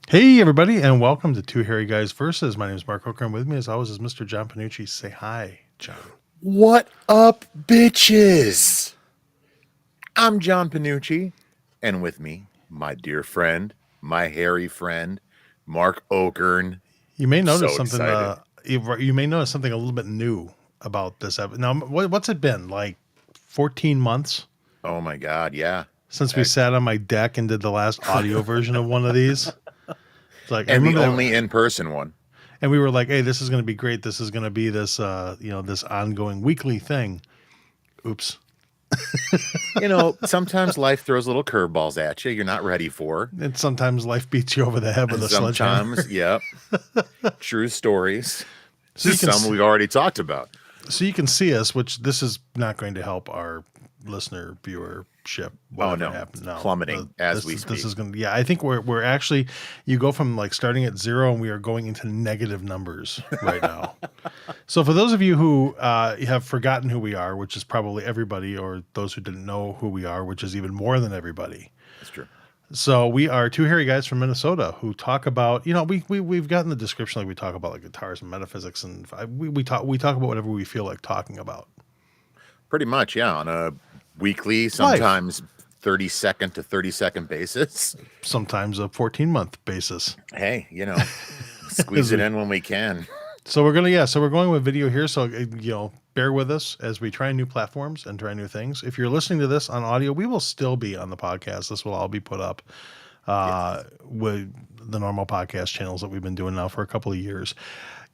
Hey, everybody, and welcome to Two Hairy Guys Versus. My name is Mark Hooker, and with me, as always, is Mr. John Panucci. Say hi, John. What up, bitches? I'm John Panucci, and with me, my dear friend, my hairy friend, Mark Okern. You may notice So something. excited. You may notice something a little bit new about this episode. Now, what's it been like? 14 months Oh my God, yeah. since we sat on my deck and did the last audio version of one of these. It's like I And the remember that, only in-person one. and we were like, "Hey, this is going to be great. This is going to be this, this ongoing weekly thing." Oops. Sometimes life throws little curveballs at you you're not ready for. And sometimes life beats you over the head with a sledgehammer. Sometimes, yep. True stories. So you can Some we've already talked about. So you can see us, which this is not going to help our listener viewership. Oh no, happened. No, plummeting as we this speak. is going to, yeah, I think we're actually, you go from like starting at zero and we are going into negative numbers right now. So for those of you who have forgotten who we are, which is probably everybody, or those who didn't know who we are, which is even more than everybody. That's true. So we are two hairy guys from Minnesota who talk about, we've gotten the description, like we talk about like guitars and metaphysics, and we talk about whatever we feel like talking about. Pretty much, yeah, on a weekly, sometimes 30-second to 30-second basis. Sometimes a 14-month basis. Hey, squeeze it in when we can. So we're going with video here. So, bear with us as we try new platforms and try new things. If you're listening to this on audio, we will still be on the podcast. This will all be put up with the normal podcast channels that we've been doing now for a couple of years.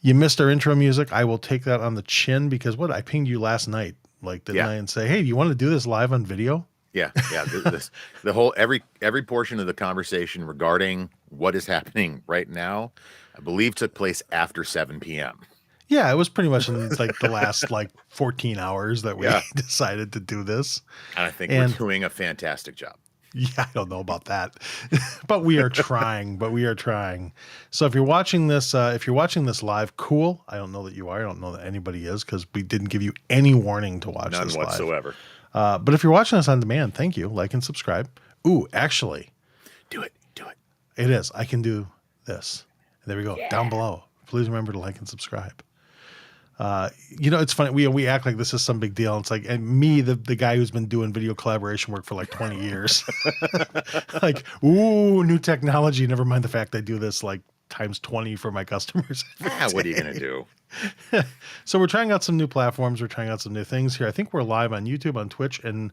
You missed our intro music. I will take that on the chin because I pinged you last night, didn't I? And say, hey, do you want to do this live on video? Yeah. The whole every portion of the conversation regarding what is happening right now, I believe, took place after 7 p.m. Yeah, it was pretty much in the last 14 hours that we decided to do this. And I think we're doing a fantastic job. Yeah, I don't know about that, but we are trying. So if you're watching this live, cool. I don't know that you are. I don't know that anybody is because we didn't give you any warning to watch None this whatsoever. live. But if you're watching us on demand, thank you. Like and subscribe. Ooh, actually, do it. It is. I can do this. There we go. Yeah. Down below. Please remember to like and subscribe. It's funny. We act like this is some big deal. It's like, and me, the guy who's been doing video collaboration work for 20 years, ooh, new technology. Never mind the fact I do this times 20 for my customers. What are you going to do? So we're trying out some new platforms. We're trying out some new things here. I think we're live on YouTube, on Twitch, and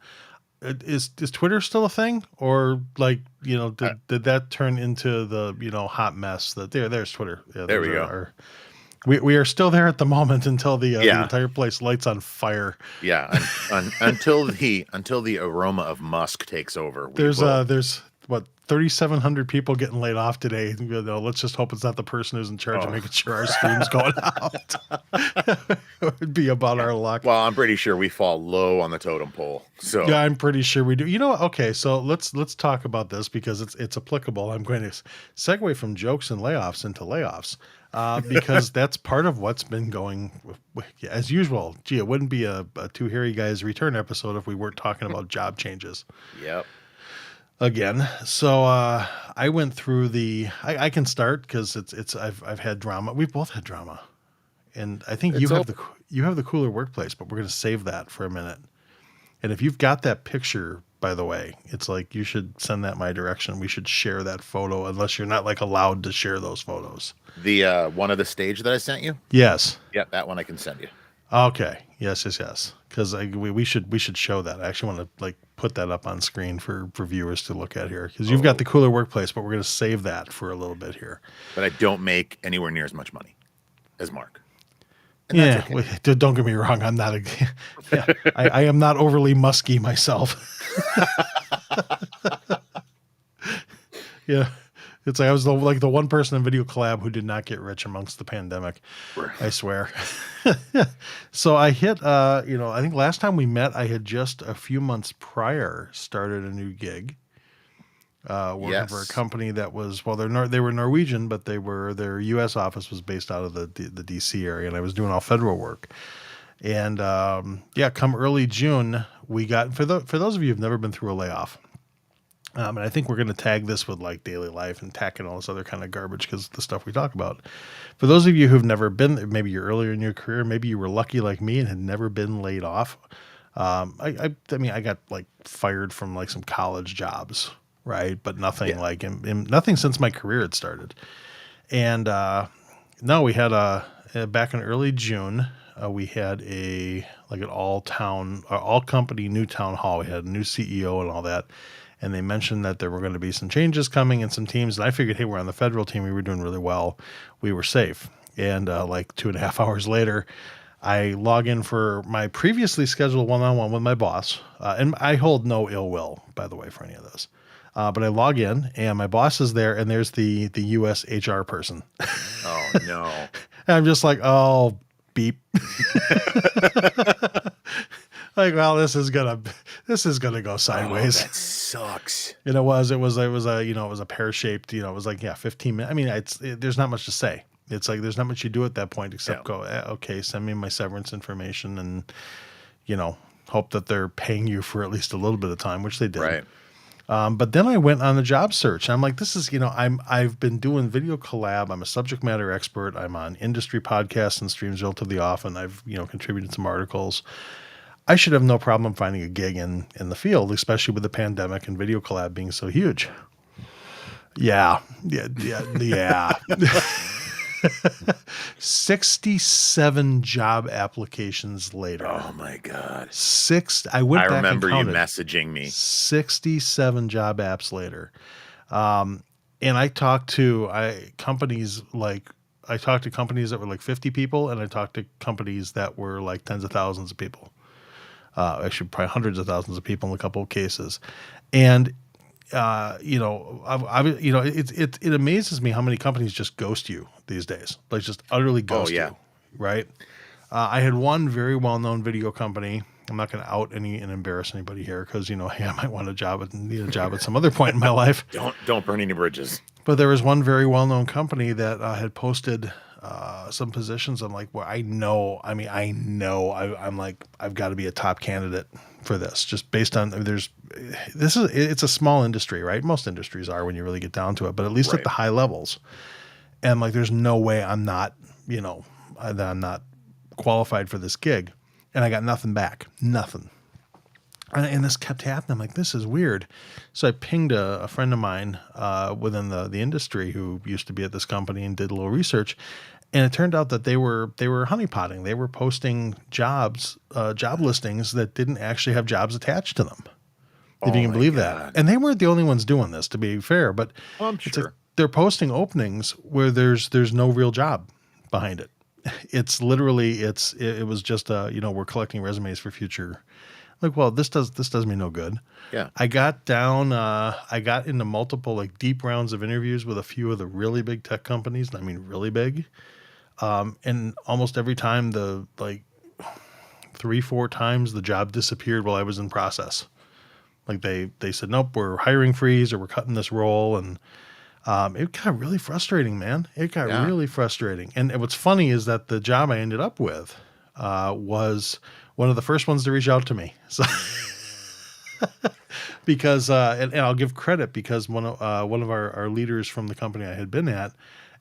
is Twitter still a thing, or did that turn into the hot mess that there's Twitter? Yeah, there we go. We are still there at the moment until the entire place lights on fire. Yeah, until the aroma of musk takes over. There's 3,700 people getting laid off today. Let's just hope it's not the person who's in charge of making sure our stream's going out. It would be about our luck. Well, I'm pretty sure we fall low on the totem pole. So yeah, I'm pretty sure we do. Okay, so let's talk about this because it's applicable. I'm going to segue from jokes and layoffs into layoffs. Because that's part of what's been going as usual. Gee, it wouldn't be a Two Hairy Guys return episode if we weren't talking about job changes. Yep. Again. So I went through I can start because I've had drama. We've both had drama. And I think you have the cooler workplace, but we're going to save that for a minute. And if you've got that picture, by the way, it's you should send that my direction. We should share that photo unless you're not allowed to share those photos. The one of the stage that I sent you? Yes. Yeah, that one I can send you. Okay. Yes. Because we should show that. I actually want to put that up on screen for viewers to look at here because you've got the cooler workplace, but we're going to save that for a little bit here. But I don't make anywhere near as much money as Mark. Yeah, okay. Don't get me wrong. I'm not I am not overly musky myself. Yeah. It's I was the one person in video collab who did not get rich amongst the pandemic. I swear. So I hit, I think last time we met, I had just a few months prior started a new gig. Working for a company that was, they were Norwegian, but their U.S. office was based out of the D.C. area, and I was doing all federal work. And come early June, we got for those of you who've never been through a layoff, And I think we're going to tag this with like daily life and tack and all this other kind of garbage because the stuff we talk about. For those of you who've never been, maybe you're earlier in your career, maybe you were lucky like me and had never been laid off. I mean, I got like fired from like some college jobs, right? But nothing Yeah. like nothing since my career had started. And no, we had back in early June, we had a like an all company new town hall. We had a new CEO and all that. And they mentioned that there were going to be some changes coming in some teams. And I figured, hey, we're on the federal team. We were doing really well. We were safe. And like 2.5 hours later, I log in for my previously scheduled one-on-one with my boss. And I hold no ill will, by the way, for any of this. But I log in and my boss is there and there's the US HR person. Oh, no. And I'm just like, oh, beep. Like, well, this is gonna go sideways. Oh, that sucks. And it was a pear shaped, it was like, yeah, 15 minutes. I mean, there's not much to say. It's like, there's not much you do at that point except go, okay, send me my severance information and, hope that they're paying you for at least a little bit of time, which they did. Right. But then I went on the job search. I'm like, this is, I've been doing video collab. I'm a subject matter expert. I'm on industry podcasts and streams relatively often. I've, contributed some articles. I should have no problem finding a gig in the field, especially with the pandemic and video collab being so huge. Yeah. 67 job applications later. Oh my God. I went back remember and you counted. messaging me. 67 job apps later. And I talked to companies that were like 50 people, and I talked to companies that were like tens of thousands of people. Actually, probably hundreds of thousands of people in a couple of cases. And it amazes me how many companies just ghost you these days, like just utterly ghost you, right? I had one very well-known video company. I'm not going to out and embarrass anybody here because, hey, I might want need a job at some other point in my life. Don't burn any bridges. But there was one very well-known company that had posted some positions. I'm like, well, I'm like, I've got to be a top candidate for this, just based on it's a small industry, right? Most industries are when you really get down to it, but at least at the high levels. And like, there's no way I'm not, that I'm not qualified for this gig. And I got nothing back, nothing. And this kept happening. I'm like, this is weird. So I pinged a friend of mine within the industry who used to be at this company and did a little research. And it turned out that they were honeypotting. They were posting job listings that didn't actually have jobs attached to them. If you can believe that. And they weren't the only ones doing this, to be fair. But I'm sure. like they're posting openings where there's no real job behind it. It's literally it was just we're collecting resumes for future. Like, well, this does me no good. Yeah. I got into multiple like deep rounds of interviews with a few of the really big tech companies. And I mean, really big. And almost every time 3-4 times the job disappeared while I was in process. Like they said, nope, we're hiring freeze or we're cutting this role. And it got really frustrating, man. It got really frustrating. And what's funny is that the job I ended up with was one of the first ones to reach out to me. So because and I'll give credit because one of our leaders from the company I had been at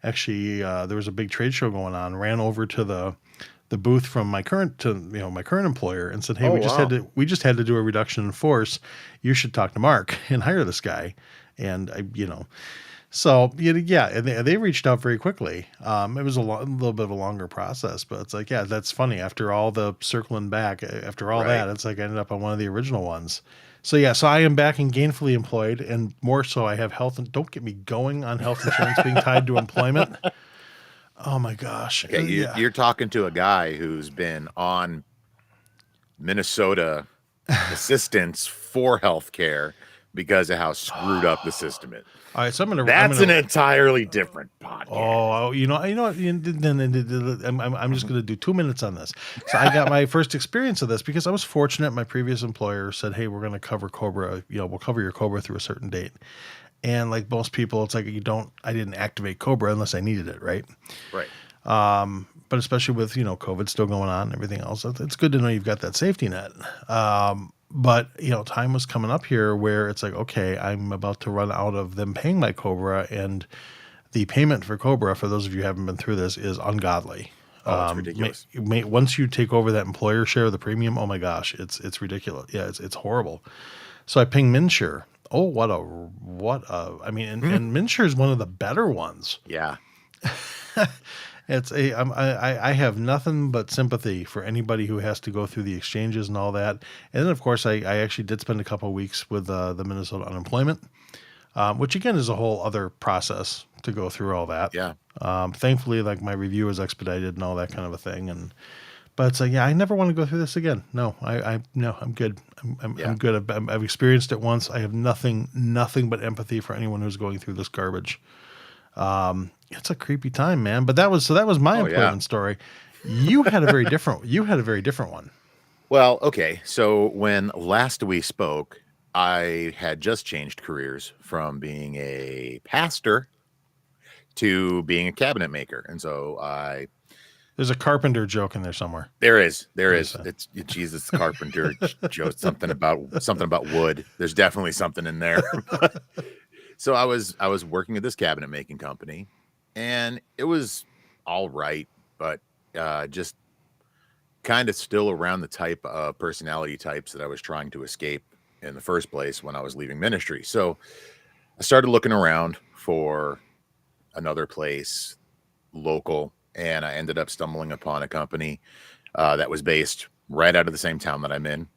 actually there was a big trade show going on, ran over to the booth from my current employer and said, hey, we just had to do a reduction in force. You should talk to Mark and hire this guy. And so and they reached out very quickly. It was a little bit of a longer process, but it's like, yeah, that's funny. After all the circling back, after all that, it's like I ended up on one of the original ones. So yeah, so I am back and gainfully employed, and more so, I have health. And don't get me going on health insurance being tied to employment. Oh my gosh! Okay, you're talking to a guy who's been on Minnesota assistance for healthcare because of how screwed up the system is. All right, so That's an entirely different podcast. Oh, you know what? I'm just going to do 2 minutes on this. So I got my first experience of this because I was fortunate. My previous employer said, "Hey, we're going to cover Cobra. We'll cover your Cobra through a certain date." And like most people, it's like I didn't activate Cobra unless I needed it, right? Right. But especially with COVID still going on and everything else, it's good to know you've got that safety net. But, time was coming up here where it's like, okay, I'm about to run out of them paying my Cobra, and the payment for Cobra, for those of you who haven't been through this, is ungodly. Oh, it's ridiculous. Once you take over that employer share of the premium, oh my gosh, it's ridiculous. Yeah, it's horrible. So I ping Minsure. Oh, I mean, and Minsure is one of the better ones. Yeah. I have nothing but sympathy for anybody who has to go through the exchanges and all that. And then, of course, I actually did spend a couple of weeks with the Minnesota unemployment, which again is a whole other process to go through all that. Yeah. Thankfully, like, my review was expedited and all that kind of a thing. But it's like, yeah, I never want to go through this again. No, no, I'm good. I'm good. I've experienced it once. I have nothing but empathy for anyone who's going through this garbage. It's a creepy time, man. But that was my employment story. You had a very different one. Well, okay. So when last we spoke, I had just changed careers from being a pastor to being a cabinet maker. And so there's a carpenter joke in there somewhere. There is. It's Jesus Carpenter joke, something about wood. There's definitely something in there. So I was working at this cabinet making company, and it was all right, but just kind of still around the type of personality types that I was trying to escape in the first place when I was leaving ministry. So I started looking around for another place local, and I ended up stumbling upon a company that was based right out of the same town that I'm in,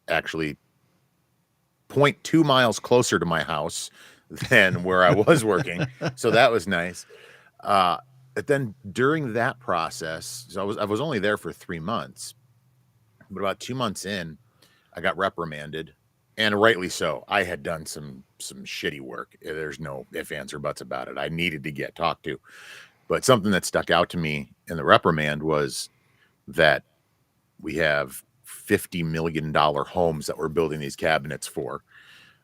actually 0.2 miles closer to my house than where I was working. So that was nice. But then during that process, so I was only there for 3 months, but about 2 months in, I got reprimanded, and rightly so. I had done some shitty work. There's no ifs, ands, or buts about it. I needed to get talked to. But something that stuck out to me in the reprimand was that we have $50 million homes that we're building these cabinets for.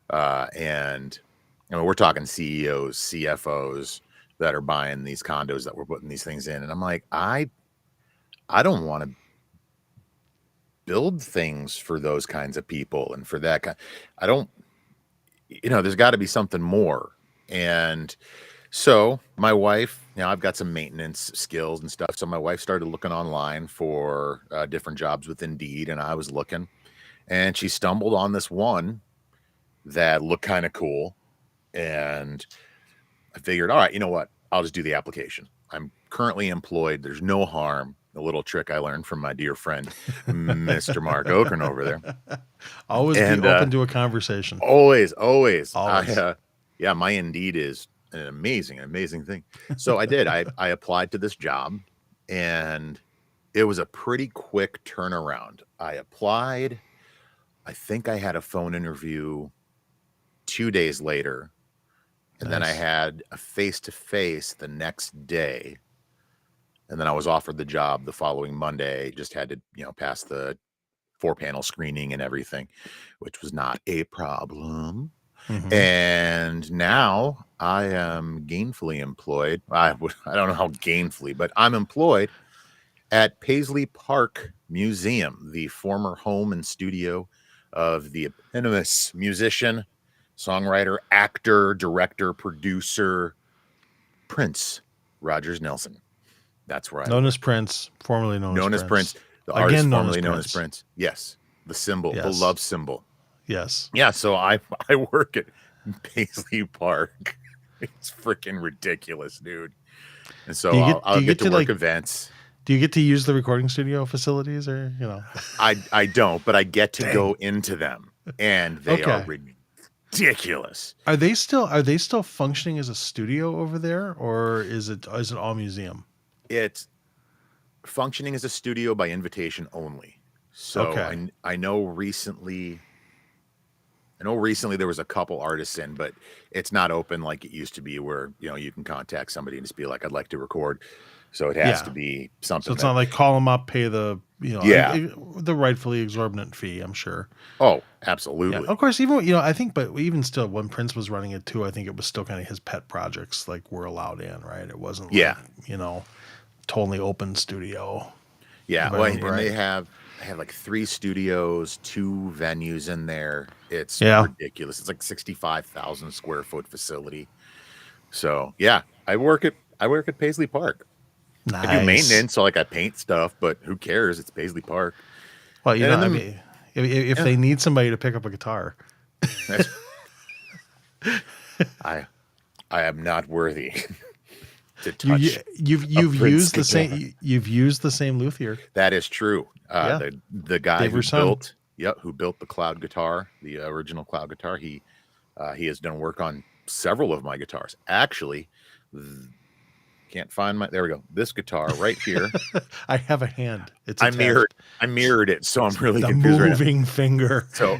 And I mean, we're talking CEOs, CFOs that are buying these condos that we're putting these things in. And I'm like, I don't want to build things for those kinds of people. And for that kind, I don't, there's got to be something more. And so my wife, I've got some maintenance skills and stuff. So my wife started looking online for different jobs with Indeed, and I was looking, and she stumbled on this one that looked kind of cool. And I figured, all right, you know what? I'll just do the application. I'm currently employed. There's no harm. A little trick I learned from my dear friend, Mr. Mark Okren over there. Always be open to a conversation. Always. Yeah, my Indeed is an amazing thing. So I did. I applied to this job, and it was a pretty quick turnaround. I applied. I think I had a phone interview 2 days later, and then I had a face-to-face the next day, and then I was offered the job the following Monday. Just had to, pass the 4-panel screening and everything, which was not a problem. Mm-hmm. And now I am gainfully employed. I don't know how gainfully, but I'm employed at Paisley Park Museum, the former home and studio of the eponymous musician, songwriter, actor, director, producer, Prince Rogers Nelson. That's where known as Prince, formerly known as Prince. The artist formerly known as Prince. Yes, the symbol, the love symbol. Yes. Yeah, so I work at Paisley Park. It's freaking ridiculous, dude. And so I'll get to work events. Do you get to use the recording studio facilities, or I don't, but I get to go into them, and they are ridiculous. Are they still functioning as a studio over there, or is it all museum? It's functioning as a studio by invitation only. So I know recently there was a couple artists in, but it's not open like it used to be, where you can contact somebody and just be like, I'd like to record. So it has to be something. So it's not like call them up, pay the the rightfully exorbitant fee, I'm sure. Oh, absolutely. Yeah, of course, even I think, but even still, when Prince was running it too, I think it was still kind of his pet projects, like, were allowed in, right? It wasn't totally open studio. Yeah, well, and I have like 3 studios, 2 venues in there. It's Yeah. ridiculous. It's like 65,000 square foot facility. So yeah, I work at Paisley Park. I do Nice. maintenance, so like I paint stuff, but who cares? It's Paisley Park. Well, And in I the mean, if yeah, they need somebody to pick up a guitar, that's I I am not worthy to touch a you've Prince used the guitar. same you've used the same luthier. That is true. Yeah, The guy Dave who Son. built, yep, who built the cloud guitar, the original cloud guitar, he has done work on several of my guitars. Actually, th- can't find my. There we go. This guitar right here. I have a hand. It's I mirrored. attached. I mirrored it, so I'm really The confused right now. moving finger. So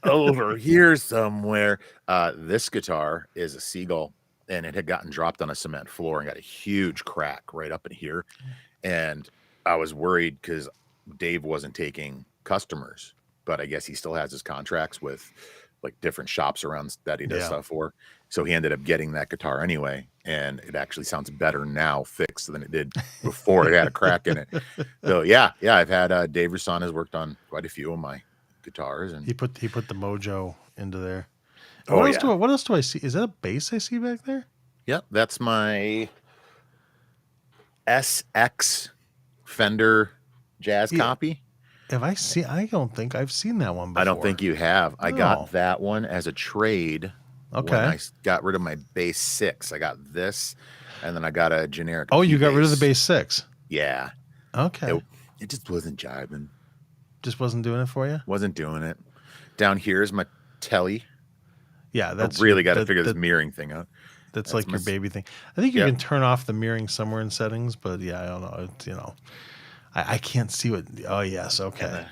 over here somewhere, this guitar is a Seagull, and it had gotten dropped on a cement floor and got a huge crack right up in here. And I was worried because Dave wasn't taking customers, but I guess he still has his contracts with like different shops around that he does Yeah. stuff for. So he ended up getting that guitar anyway, and it actually sounds better now fixed than it did before it had a crack in it. So yeah, I've had Dave Rasan has worked on quite a few of my guitars, and He put the mojo into there. oh yeah, What else do I see? Is that a bass I see back there? yep, that's my SX Fender Jazz Yeah. copy. I don't think I've seen that one before. I don't think you have. I No. got that one as a trade when Okay. I got rid of my bass 6. I got this, and then I got a generic. Oh, you P got rid of the bass. bass 6. Yeah, Okay. it just wasn't jiving. Just wasn't doing it for you? Wasn't doing it. Down here is my telly. Yeah, I really got to figure this mirroring thing out. That's That's like my your baby thing. I think you Yeah. can turn off the mirroring somewhere in settings, but yeah, I don't know. It's, I can't see what. Oh, yes. And Okay. the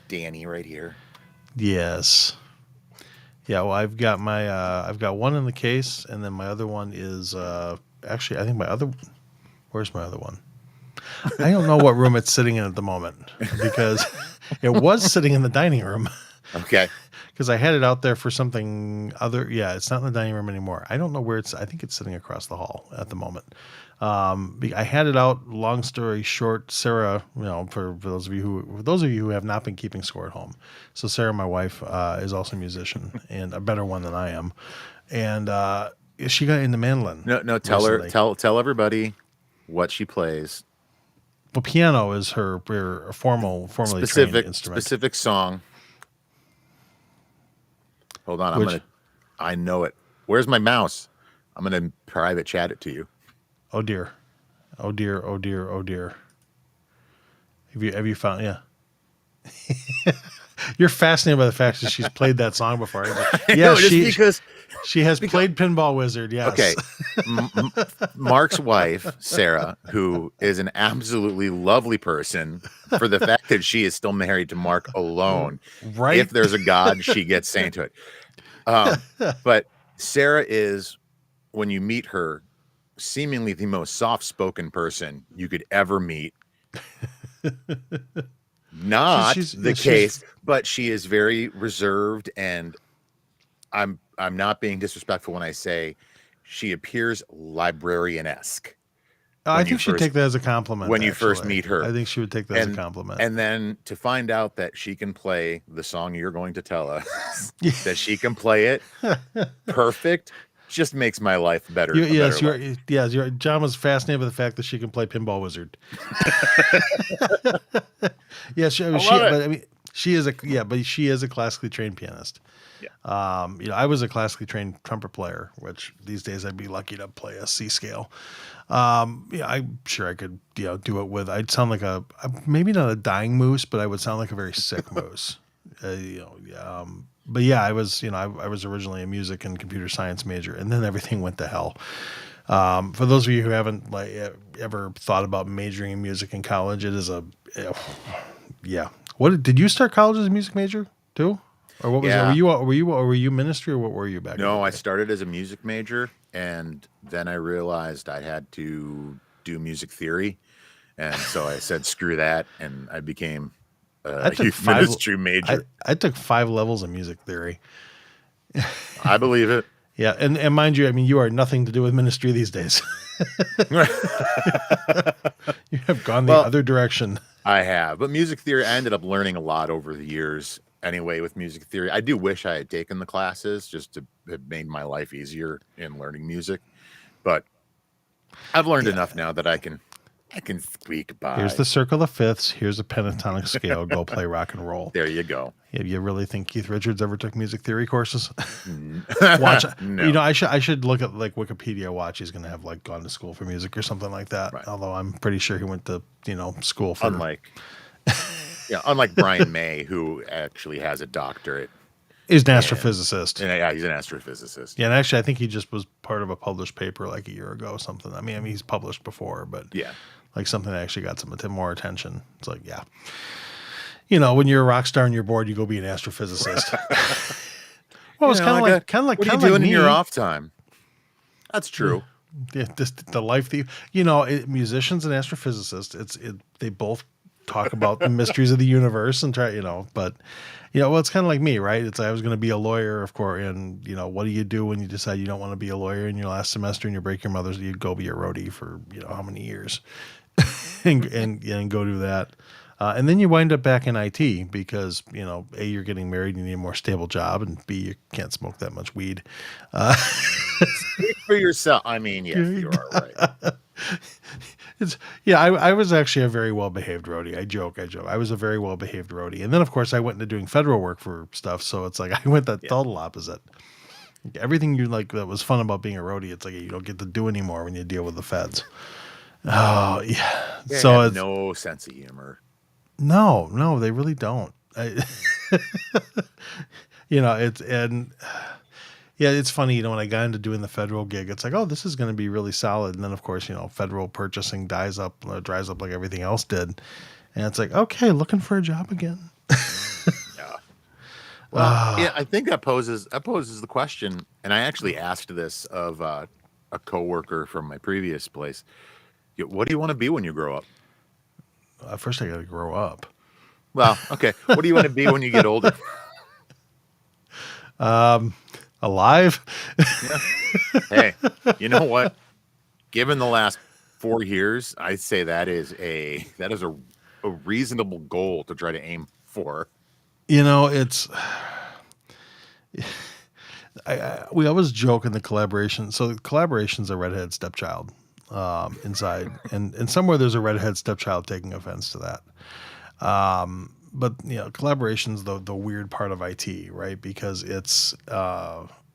Danny right here. Yes. Yeah. Well, I've got one in the case, and then my other one is actually, I think where's my other one? I don't know what room it's sitting in at the moment because it was sitting in the dining room. Okay. Because I had it out there for something other. Yeah, it's not in the dining room anymore. I don't know where it's. I think it's sitting across the hall at the moment. I had it out. Long story short, Sarah. For those of you who have not been keeping score at home, so Sarah, my wife, is also a musician and a better one than I am, and she got into mandolin. No. Tell recently. her. Tell everybody what she plays. Well, piano is her formally trained instrument. Specific song. Hold on, I know it. Where's my mouse? I'm gonna private chat it to you. Oh dear, oh dear, oh dear, oh dear. Have you found? Yeah. You're fascinated by the fact that she's played that song before. Yeah, she has played Pinball Wizard. Yes. Okay. Mark's wife, Sarah, who is an absolutely lovely person, for the fact that she is still married to Mark alone. Right. If there's a God, she gets saying to it. But Sarah is, when you meet her, seemingly the most soft-spoken person you could ever meet. Not the case, but she is very reserved, and I'm not being disrespectful when I say she appears librarian-esque. I think she'd take that as a compliment. When you first meet her. I think she would take that as a compliment. And then to find out that she can play the song you're going to tell us, that she can play it perfect, just makes my life better. John was fascinated by the fact that she can play Pinball Wizard. Yeah, she is a classically trained pianist. Yeah. I was a classically trained trumpet player, which these days I'd be lucky to play a C scale. I'm sure I could, do it with. I'd sound like maybe not a dying moose, but I would sound like a very sick moose. But yeah, I was originally a music and computer science major, and then everything went to hell. For those of you who haven't ever thought about majoring in music in college, it is yeah. What did you start college as a music major too, or what was it? Were you ministry, or what were you back? No, I started as a music major, and then I realized I had to do music theory, and so I said screw that, and I became a youth ministry major. I took 5 levels of music theory. I believe it. Yeah, and mind you, you are nothing to do with ministry these days. You have gone the Well, other direction. I have, but music theory, I ended up learning a lot over the years anyway with music theory. I do wish I had taken the classes just to have made my life easier in learning music, but I've learned Yeah. enough now that I can squeak Here's by. the circle of fifths. Here's a pentatonic scale. Go play rock and roll. There you go. You really think Keith Richards ever took music theory courses? Mm. Watch, No. I should look at like Wikipedia. Watch, he's gonna have like gone to school for music or something like that. Right. Although I'm pretty sure he went to school for. Unlike Brian May, who actually has a doctorate. He's an astrophysicist. And yeah, he's an astrophysicist. Yeah, and actually, I think he just was part of a published paper like a year ago or something. I mean, he's published before, but Yeah. like something that actually got some more attention. It's like, yeah, when you're a rock star and you're bored, you go be an astrophysicist. Well, it's kind of like what are you doing in your off time? That's true. Yeah, the life that musicians and astrophysicists, they both talk about the mysteries of the universe and try, but well, it's kind of like me, right? It's like I was going to be a lawyer, of course, and what do you do when you decide you don't want to be a lawyer in your last semester and you break your mother's? You go be a roadie for how many years, and go do that. And then you wind up back in IT because, A, you're getting married, you need a more stable job, and B, you can't smoke that much weed. Speak for yourself. I mean, yes, you are right. I was actually a very well-behaved roadie. I joke. I was a very well-behaved roadie. And then, of course, I went into doing federal work for stuff. So it's like I went the total opposite. Everything you like that was fun about being a roadie, it's like you don't get to do anymore when you deal with the feds. Oh, yeah. So it's no sense of humor. No, they really don't. It's funny, when I got into doing the federal gig, it's like, oh, this is going to be really solid. And then, of course, federal purchasing dries up like everything else did. And it's like, okay, looking for a job again. Yeah. Well, I think that poses the question. And I actually asked this of a coworker from my previous place. What do you want to be when you grow up? First, I got to grow up. Well, okay. What do you want to be when you get older? Alive. Yeah. Hey, you know what? Given the last 4 years, I'd say that is a reasonable goal to try to aim for. It's we always joke in the collaboration. So the collaboration's a redhead stepchild inside, and somewhere there's a redhead stepchild taking offense to that. But collaboration's the weird part of IT, right? Because it's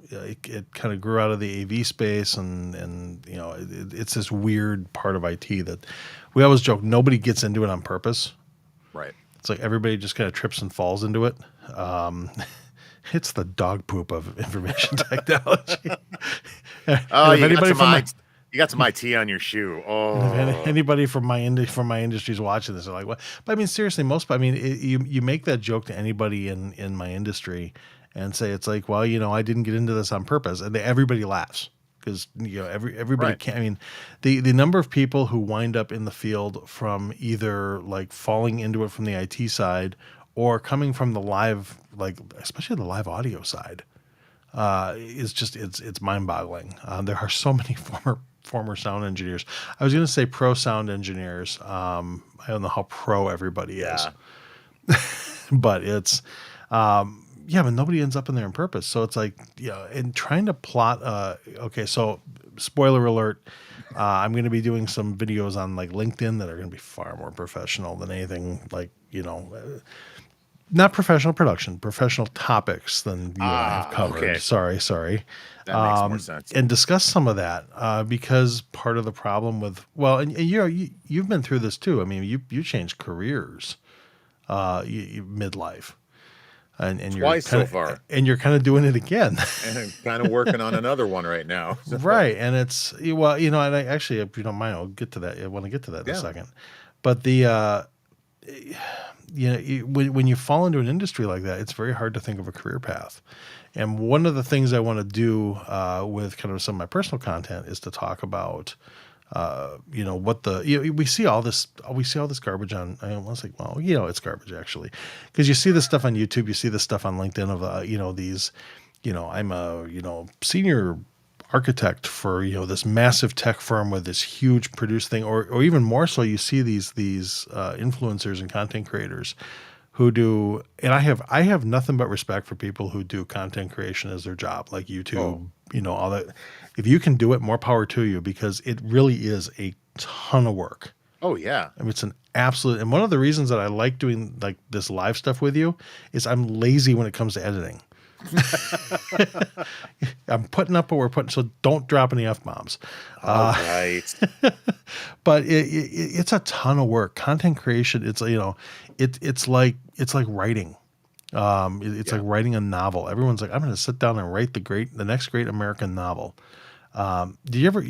it kind of grew out of the AV space, and it's this weird part of IT that we always joke nobody gets into it on purpose. Right. It's like everybody just kind of trips and falls into it. It's the dog poop of information technology. Oh, you got some IT on your shoe. Oh, anybody from my industry is watching this, they're like, "What?" But I mean, seriously, you make that joke to anybody in my industry and say it's like, well, I didn't get into this on purpose, and everybody laughs because everybody Right. can't. I mean, the number of people who wind up in the field from either like falling into it from the IT side or coming from the live, like especially the live audio side, is just it's mind-boggling. There are so many former sound engineers. I was going to say pro sound engineers. I don't know how pro everybody is, but it's but nobody ends up in there on purpose. So it's like and trying to plot. Okay, so spoiler alert. I'm going to be doing some videos on like LinkedIn that are going to be far more professional than anything like not professional production, professional topics than you and I have covered. Okay. Sorry. That makes more sense. And discuss some of that because part of the problem with you've been through this too. I mean, you changed careers, you midlife, and you're Twice so far, and you're kind of doing it again. and I'm kind of working on another one right now. So. Right, and it's and I actually, if you don't mind, I'll get to that. I want to get to that in a second, but the. When you fall into an industry like that, it's very hard to think of a career path. And one of the things I want to do with kind of some of my personal content is to talk about, what we see all this garbage on. I want to say, well, it's garbage actually, because you see this stuff on YouTube, you see this stuff on LinkedIn of these, I'm a senior architect for, this massive tech firm with this huge produce thing, or even more so, you see these influencers and content creators who do, and I have nothing but respect for people who do content creation as their job, like Oh, YouTube, all that. If you can do it, more power to you, because it really is a ton of work. oh yeah. I mean, it's an absolute, and one of the reasons that I like doing like this live stuff with you is I'm lazy when it comes to editing. I'm putting up what we're putting, so don't drop any F bombs. All right. But it's a ton of work. Content creation, it's like writing. It's Yeah. like writing a novel. Everyone's like, I'm going to sit down and write the next great American novel. Do you ever?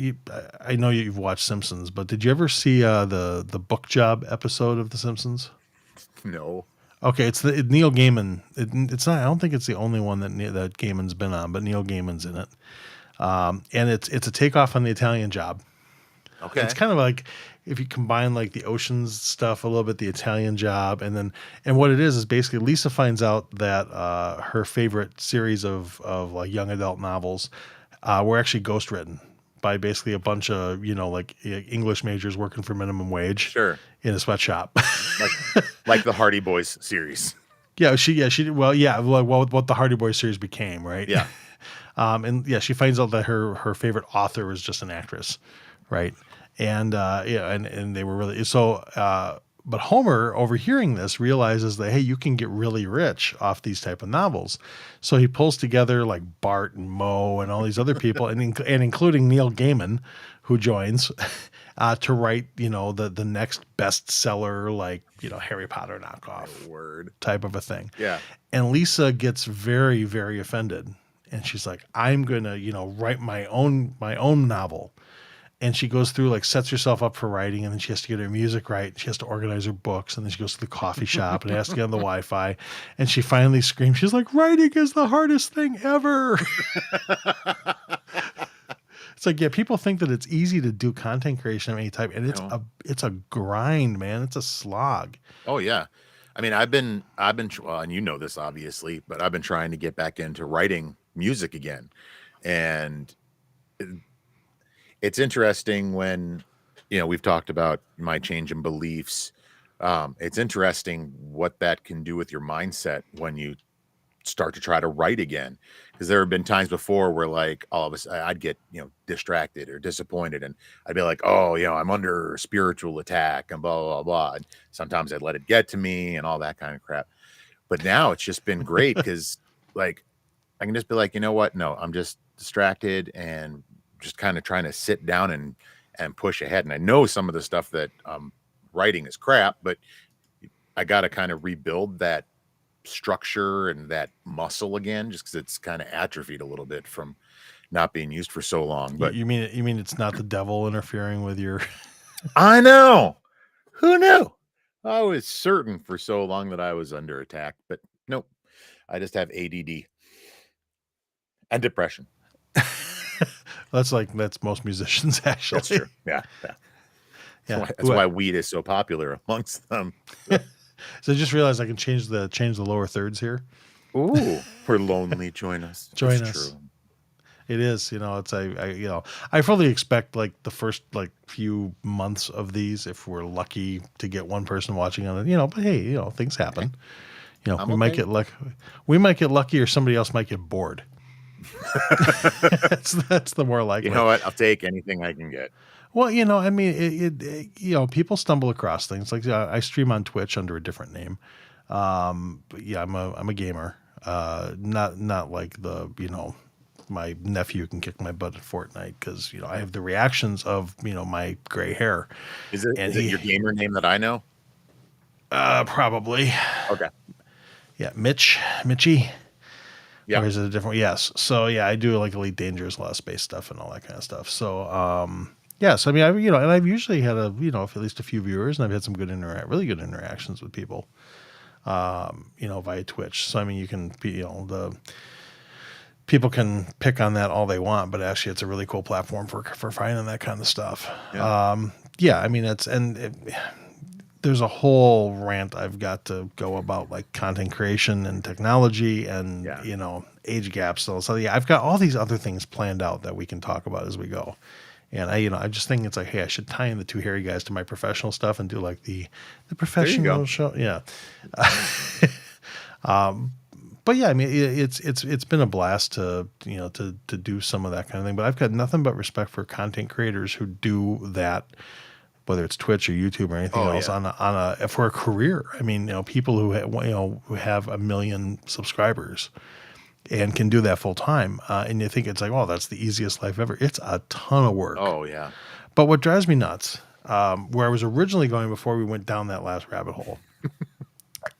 I know you've watched Simpsons, but did you ever see the book job episode of The Simpsons? No. Okay, it's Neil Gaiman. It's not. I don't think it's the only one that Gaiman's been on, but Neil Gaiman's in it. And it's a takeoff on the Italian Job. It's Okay. kind of like if you combine like the Oceans stuff a little bit, the Italian Job, and what it is basically Lisa finds out that her favorite series of like young adult novels were actually ghostwritten by basically a bunch of like English majors working for minimum wage Sure. in a sweatshop. Like like the Hardy Boys series. She did well, yeah, well, what the Hardy Boys series became, right? Yeah. And yeah, she finds out that her favorite author was just an actress, right? And and they were really so. But Homer, overhearing this, realizes that hey, you can get really rich off these type of novels. So he pulls together like Bart and Moe and all these other people, and including Neil Gaiman, who joins to write the next bestseller, like Harry Potter knockoff Word. type of a thing. Yeah. And Lisa gets very, very offended. And she's like, I'm gonna, write my own novel. And she goes through, like, sets herself up for writing, and then she has to get her music right. She has to organize her books, and then she goes to the coffee shop and has to get on the Wi-Fi. And she finally screams, she's like, writing is the hardest thing ever. It's like, yeah, people think that it's easy to do content creation of any type, and No. it's a grind, man. It's a slog. Oh yeah. I mean, well, and you know this obviously, but I've been trying to get back into writing music again. And it- it's interesting when, we've talked about my change in beliefs. It's interesting what that can do with your mindset when you start to try to write again, because there have been times before where like all of us I'd get distracted or disappointed, and I'd be like, oh, I'm under spiritual attack and blah blah blah, and sometimes I'd let it get to me and all that kind of crap. But now it's just been great because like I can just be like, you know what, no, I'm just distracted and just kind of trying to sit down and push ahead. And I know some of the stuff that writing is crap, but I got to kind of rebuild that structure and that muscle again, just because it's kind of atrophied a little bit from not being used for so long. You, But you mean you mean it's not the devil interfering with your? I know, who knew? I was certain for so long that I was under attack, but nope. I just have ADD and depression. That's most musicians actually. That's true. Yeah, yeah. Yeah. That's why weed is so popular amongst them. So I just realized I can change the lower thirds here. Ooh, we're lonely. Join us. Join It's us. true. It is, it's I fully expect like the first like few months of these, if we're lucky to get one person watching on it, but hey, things happen. I'm We might okay. get lucky. We might get lucky, or somebody else might get bored. That's the more likely. You know what? I'll take anything I can get. Well, I mean, people stumble across things like I stream on Twitch under a different name. But yeah, I'm a gamer. Not like my nephew can kick my butt at Fortnite, because I have the reactions of my gray hair. Is it And is it your gamer name that I know? Probably, Okay. yeah, Mitchy. Yeah. Or is it a different? Yes. So yeah, I do like Elite Dangerous, a lot of space stuff and all that kind of stuff. So yes, I mean, and I've usually had at least a few viewers, and I've had some really good interactions with people, via Twitch. So I mean, you can be, the people can pick on that all they want, but actually, it's a really cool platform for finding that kind of stuff. Yeah. Yeah, I mean, there's a whole rant I've got to go about like content creation and technology, and Yeah. age gaps. So yeah, I've got all these other things planned out that we can talk about as we go. And I just think it's like, hey, I should tie in the two hairy guys to my professional stuff and do like the There you go. professional show. Yeah. But yeah, I mean, it's been a blast to to do some of that kind of thing. But I've got nothing but respect for content creators who do that, whether it's Twitch or YouTube or anything Oh else yeah. on a for a career. I mean, people who who have 1 million subscribers and can do that full time, and you think it's like, oh, that's the easiest life ever. It's a ton of work. Oh yeah. But what drives me nuts, where I was originally going before we went down that last rabbit hole.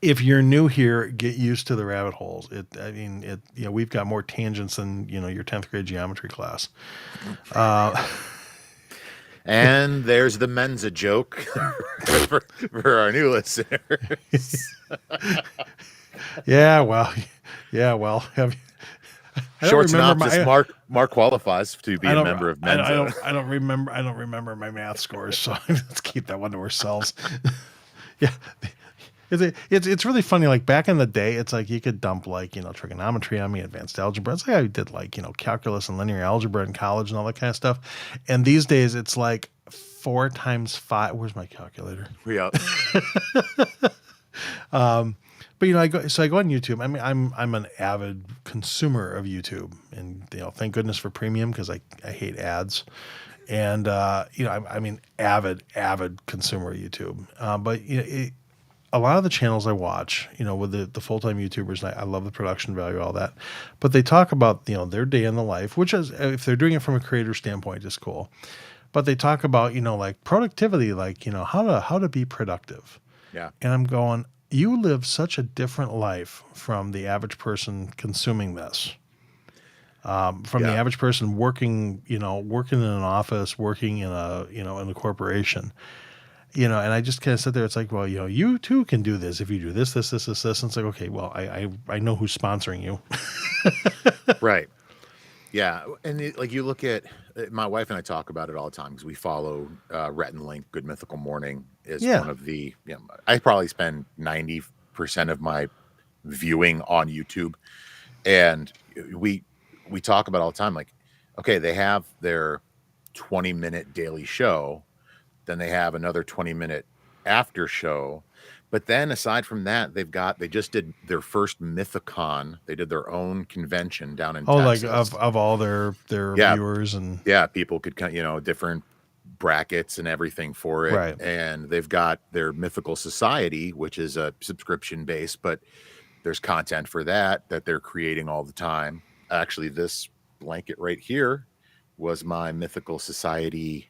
If you're new here, get used to the rabbit holes. We've got more tangents than your 10th grade geometry class. And there's the Mensa joke for our new listeners. Yeah, well, have you, I don't Short remember synopsis: Mark qualifies to be I a don't, member of I, Mensa. I don't remember my math scores, so let's keep that one to ourselves. Yeah. It's really funny. Like back in the day, it's like you could dump like, trigonometry on me, advanced algebra. It's like I did like, calculus and linear algebra in college and all that kind of stuff. And these days it's like 4 times 5. Where's my calculator? Yeah. But I go on YouTube. I mean, I'm an avid consumer of YouTube, and thank goodness for premium because I hate ads. And I mean, avid consumer of YouTube. But a lot of the channels I watch, with the full-time YouTubers, I love the production value, all that, but they talk about, their day in the life, which is, if they're doing it from a creator standpoint, is cool. But they talk about, like productivity, like, how to be productive. Yeah. And I'm going, you live such a different life from the average person consuming this. From the average person working in an office, working in in a corporation. And I just kind of sit there. It's like, well, you too can do this if you do this. And it's like, okay, well, I know who's sponsoring you. Right. Yeah. And like you look at my wife and I talk about it all the time because we follow Rhett and Link. Good Mythical Morning is one of the. I probably spend 90% of my viewing on YouTube, and we talk about it all the time. Like, okay, they have their 20-minute daily show. Then they have another 20-minute after show. But then aside from that, they just did their first Mythicon. They did their own convention down in Texas. Like of all their viewers and people could different brackets and everything for it. Right. And they've got their Mythical Society, which is a subscription base, but there's content for that they're creating all the time. Actually, this blanket right here was my Mythical Society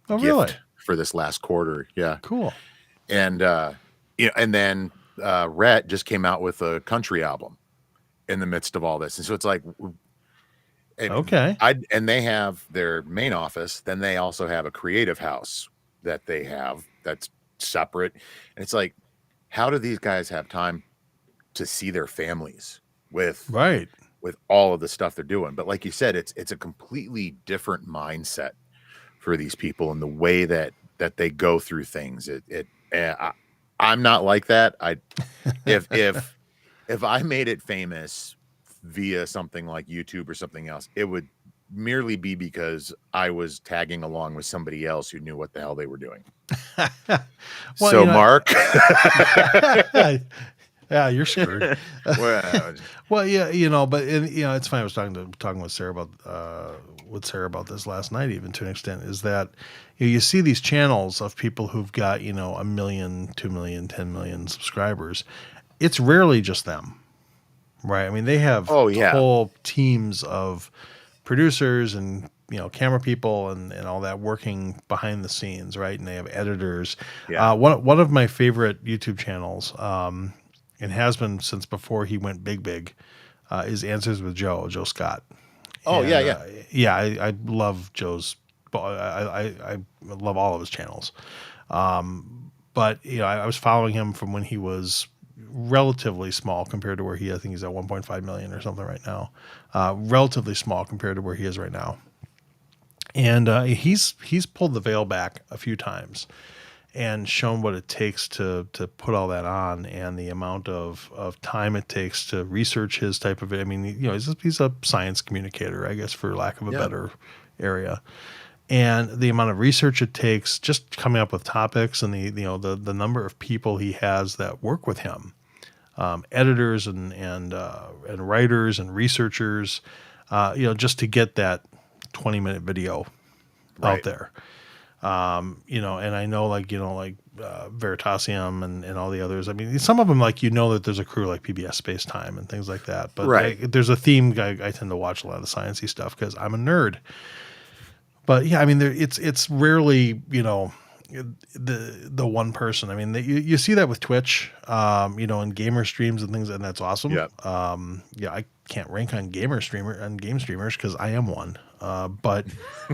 gift. Really? For this last quarter. Yeah. Cool. And and then Rhett just came out with a country album in the midst of all this. And so it's like, okay. And they have their main office, then they also have a creative house that they have that's separate. And it's like, how do these guys have time to see their families with all of the stuff they're doing? But like you said, it's a completely different mindset for these people and the way that they go through things. I'm not like that. If I made it famous via something like YouTube or something else, it would merely be because I was tagging along with somebody else who knew what the hell they were doing. Well, Mark, yeah, you're screwed. Well, yeah, but it's funny. I was talking with Sarah about this last night, even to an extent, is that you see these channels of people who've got 1 million, 2 million, 10 million subscribers. It's rarely just them, right? I mean, they have whole teams of producers and camera people and all that working behind the scenes, right? And they have editors. Yeah. One of my favorite YouTube channels, and has been since before he went big, is Answers with Joe Scott. Oh, and, I love Joe's. I love all of his channels. But I was following him from when he was relatively small compared to where I think he's at 1.5 million or something right now. Relatively small compared to where he is right now. And he's pulled the veil back a few times. and shown what it takes to put all that on, and the amount of time it takes to research his type of. I mean, he's a science communicator, I guess, for lack of a Yeah. better area, and the amount of research it takes just coming up with topics, and the number of people he has that work with him, editors and writers and researchers, just to get that 20-minute video out Right. there. And I know Veritasium and all the others. I mean, some of them, that there's a crew like PBS Space Time and things like that. But Right. there's a theme. I tend to watch a lot of the sciencey stuff because I'm a nerd. But yeah, I mean, it's rarely, the one person. I mean, you see that with Twitch, and gamer streams and things, and that's awesome. Yeah. Yeah, I can't rank on game streamers because I am one. But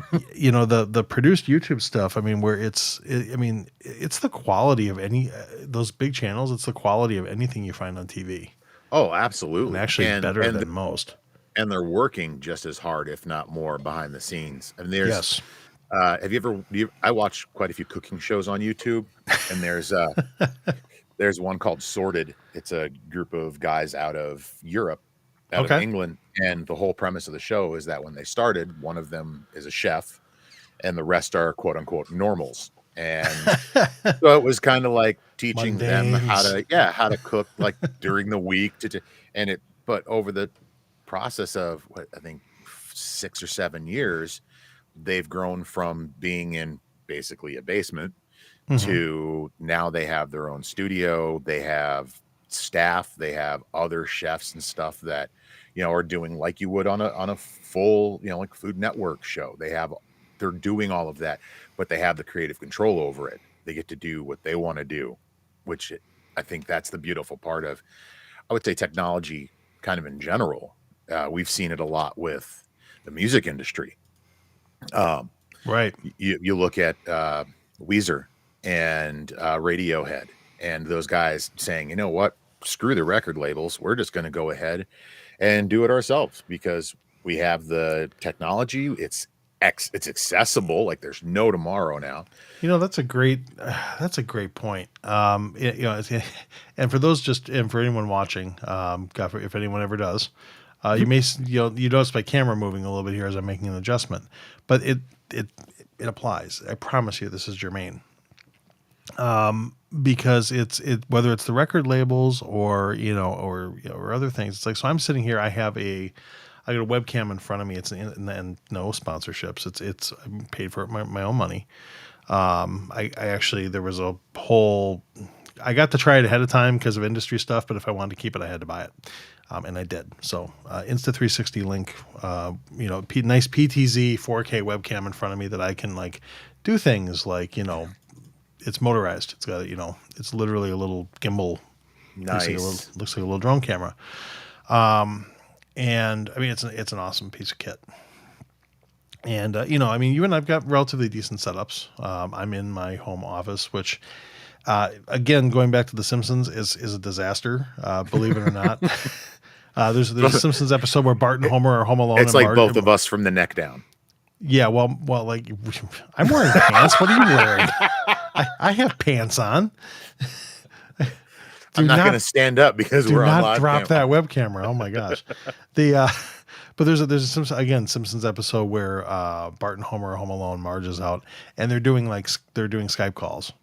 the produced YouTube stuff. I mean, it's the quality of any those big channels. It's the quality of anything you find on TV, Oh, absolutely. and actually better than most. And they're working just as hard, if not more, behind the scenes. And there's, Yes. have you ever? I watch quite a few cooking shows on YouTube, and there's one called Sorted. It's a group of guys out of Europe, out of Okay. England, and the whole premise of the show is that when they started, one of them is a chef, and the rest are quote unquote normals. And so it was kind of like teaching them how to cook like during the week but over the process of what I think 6 or 7 years, they've grown from being in basically a basement to now they have their own studio, they have staff, they have other chefs and stuff that are doing like you would on a full like Food Network show. They're doing all of that, but they have the creative control over it. They get to do what they want to do, which I think that's the beautiful part of, I would say, technology kind of in general. We've seen it a lot with the music industry. Right. You look at Weezer and Radiohead and those guys saying, you know what, screw the record labels. We're just going to go ahead and do it ourselves because we have the technology. It's accessible. Like there's no tomorrow now. That's a great point. And for those and for anyone watching, if anyone ever does, you may you notice my camera moving a little bit here as I'm making an adjustment, but it applies. I promise you, this is germane. Because whether it's the record labels or other things, it's like, so I'm sitting here, I got a webcam in front of me. And no sponsorships. It's I'm paid for it my own money. I actually, there was a whole, I got to try it ahead of time because of industry stuff, but if I wanted to keep it, I had to buy it. And I did. So, Insta360 link, nice PTZ 4K webcam in front of me that I can do things like, it's motorized. It's got, it's literally a little gimbal. Nice. Looks like a little drone camera. And I mean, it's an awesome piece of kit. And, you and I've got relatively decent setups. I'm in my home office, which, again, going back to The Simpsons is a disaster. Believe it or not. There's a Simpsons episode where Bart and Homer are home alone. It's like both of us from the neck down. Yeah. Well, I'm wearing pants. What are you wearing? I have pants on. I'm not going to stand up because we're on live. Do not drop that web camera. Oh my gosh. But there's a Simpsons episode where Bart and Homer are home alone. Marge is out, and they're doing Skype calls,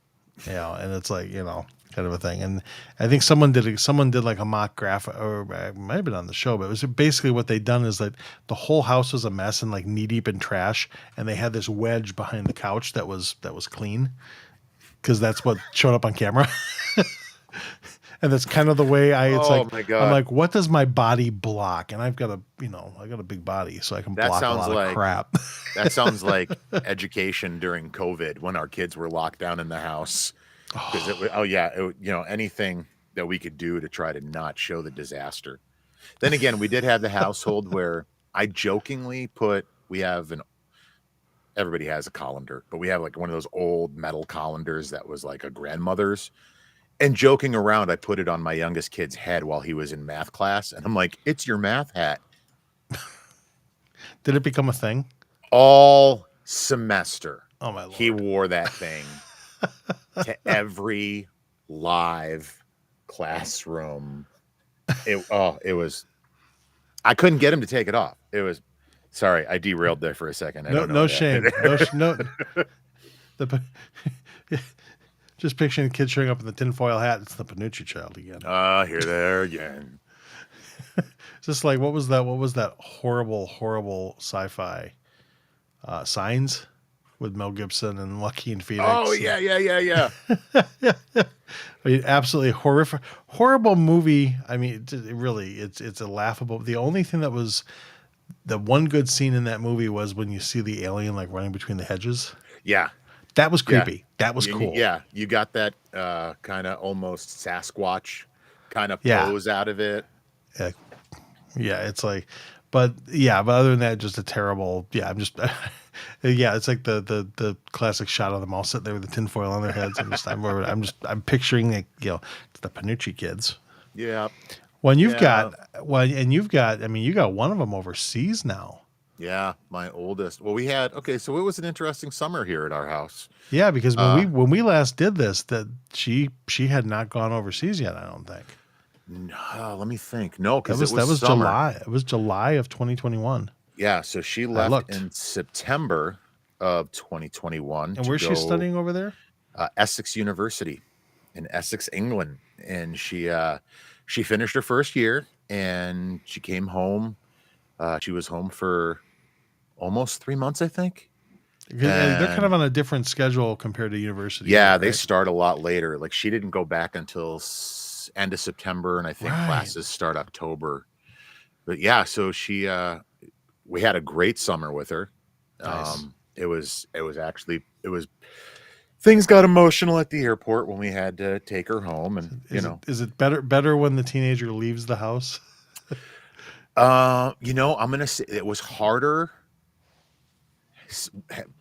and it's kind of a thing. And I think someone did like a mock graphic, or it might have been on the show, but it was basically what they'd done is that the whole house was a mess and knee deep in trash, and they had this wedge behind the couch that was clean because that's what showed up on camera. And that's kind of the way my God. I'm like, what does my body block? And I've got a big body, so I can block a lot of crap. That sounds like education during COVID when our kids were locked down in the house. Because anything that we could do to try to not show the disaster. Then again, we did have the household where I jokingly everybody has a colander, but we have one of those old metal colanders that was like a grandmother's. And joking around, I put it on my youngest kid's head while he was in math class. And I'm like, it's your math hat. Did it become a thing? All semester. Oh, my Lord. He wore that thing. to every live classroom. It was. I couldn't get him to take it off. It was. Sorry, I derailed there for a second. I No, don't know no what happened shame. No, there. no. The, just picturing the kid showing up in the tinfoil hat. It's the Panucci child again. Here there again. It's just like what was that? What was that horrible sci-fi Signs with Mel Gibson and Joaquin Oh Phoenix? yeah. I mean, absolutely horrible movie. I mean, it really, it's a laughable. The only thing that was the one good scene in that movie was when you see the alien like running between the hedges. Yeah. That was Yeah. creepy. That was cool. Yeah, you got that kind of almost Sasquatch kind of Yeah. pose out of it. Yeah, it's like, but other than that, just a terrible. Yeah, I'm just, yeah, it's like the classic shot of them all sitting there with the tinfoil on their heads. I'm picturing like, the Panucci kids. Yeah. When you've got I mean, you got one of them overseas now. Yeah, my oldest. Well, so it was an interesting summer here at our house. Yeah, because when we last did this, that she had not gone overseas yet. I don't think. No, let me think. No, because that was summer. July. It was July of 2021. Yeah, so she left in September of 2021. And where's she studying over there? Essex University in Essex, England, and she finished her first year and she came home. She was home for almost 3 months, I think. They're kind of on a different schedule compared to university. Yeah, they start a lot later. Like she didn't go back until end of September, and I think classes start October. But yeah, so we had a great summer with her. Nice. It was things got emotional at the airport when we had to take her home, and is it better when the teenager leaves the house? I'm gonna say it was harder.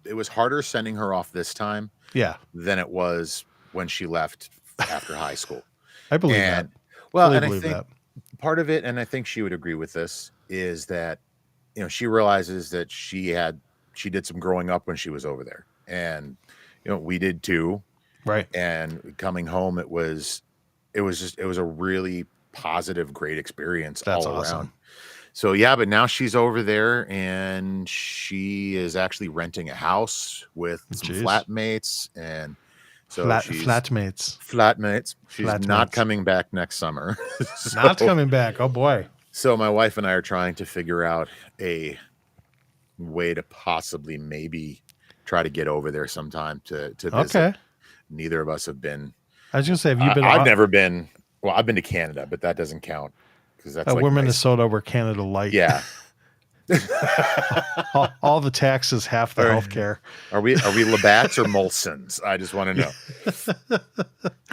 It was harder sending her off this time, than it was when she left after high school. I believe that. Well, and I think part of it, and I think she would agree with this, is that she realizes that she did some growing up when she was over there, and we did too, right? And coming home, it was a really positive, great experience. That's all awesome. around. So yeah, but now she's over there and she is actually renting a house with some flatmates, and so flatmates. She's not coming back next summer. Not coming back. Oh boy. So my wife and I are trying to figure out a way to possibly maybe try to get over there sometime to visit. Okay. Neither of us have been. I was gonna say, have you been? I've never been. Well, I've been to Canada, but that doesn't count because that's we're Minnesota. We're Canada light. Yeah. all the taxes, half the healthcare. Are we Labatt's or Molson's? I just want to know.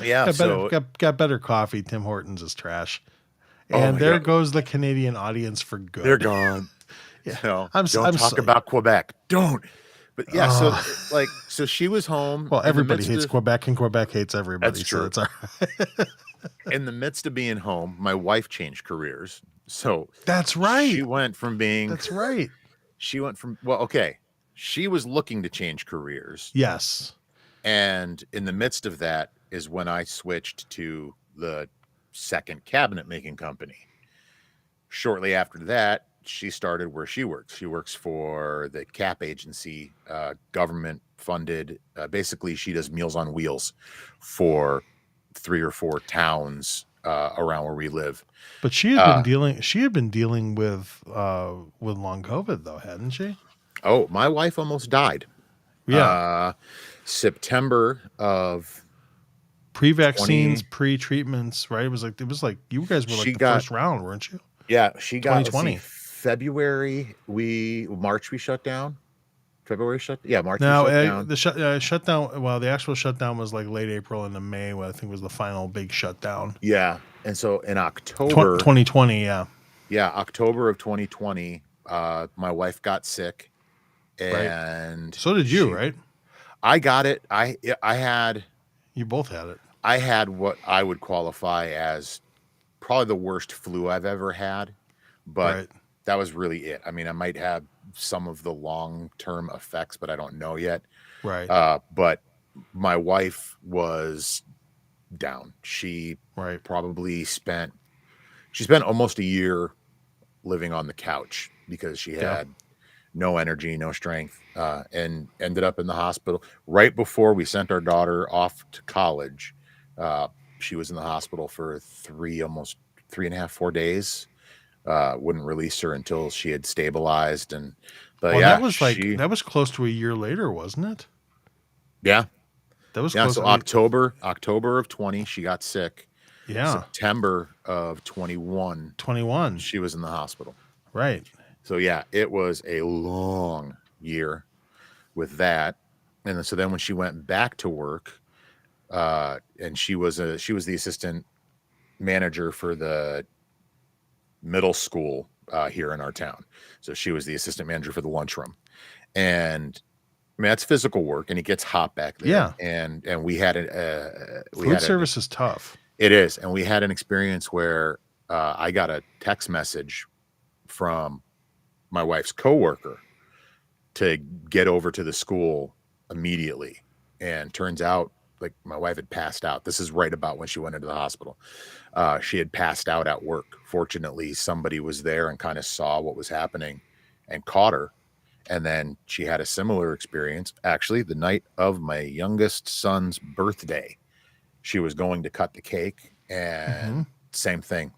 Yeah, got better coffee. Tim Hortons is trash, and there goes the Canadian audience for good. They're gone. Yeah, don't talk about Quebec. Don't. But yeah, so she was home. Well, everybody hates Quebec, and Quebec hates everybody. That's true. So it's all right. In the midst of being home, my wife changed careers. So that's right. She went from being. That's right. She went from she was looking to change careers. Yes. And in the midst of that is when I switched to the second cabinet making company. Shortly after that, she started where she works. She works for the CAP agency, government funded. Basically, she does Meals on Wheels for 3 or 4 towns around where we live. But she had been dealing. She had been dealing with long COVID, though, hadn't she? Oh, my wife almost died. Yeah. September of pre-vaccines, pre-treatments, right? It was like you guys were like the first round, weren't you? Yeah, she got 2020. February. March we shut down. February shut. Yeah, March. No, we shut down. The shutdown. Well, the actual shutdown was like late April into May. I think was the final big shutdown. Yeah, and so in October 2020. Yeah, October of 2020. My wife got sick, and so did you, right? I got it. I had. You both had it. I had what I would qualify as probably the worst flu I've ever had, but that was really it. I mean, I might have some of the long-term effects, but I don't know yet. Right. But my wife was down. She Right. probably spent almost a year living on the couch because she Yeah. had no energy, no strength, and ended up in the hospital right before we sent our daughter off to college. Uh, she was in the hospital for almost 3.5, 4 days. Wouldn't release her until she had stabilized. But Well, that yeah, was that was close to a year later, wasn't it? yeah, That was yeah. close. So I mean, October of 20, she got sick. yeah, September of 21, 21. she was in the hospital. Right. So yeah, it was a long year with that. And so then when she went back to work, and she was the assistant manager for the middle school here in our town. So she was the assistant manager for the lunchroom. And I mean that's physical work, and it gets hot back there. Yeah. And we had Food service is tough. it is, and we had an experience where I got a text message from my wife's coworker to get over to the school immediately. And turns out, like, my wife had passed out. This is right about when she went into the hospital. She had passed out at work. Fortunately, somebody was there and kind of saw what was happening and caught her. And then she had a similar experience. Actually, the night of my youngest son's birthday, she was going to cut the cake, Hmm. and same thing.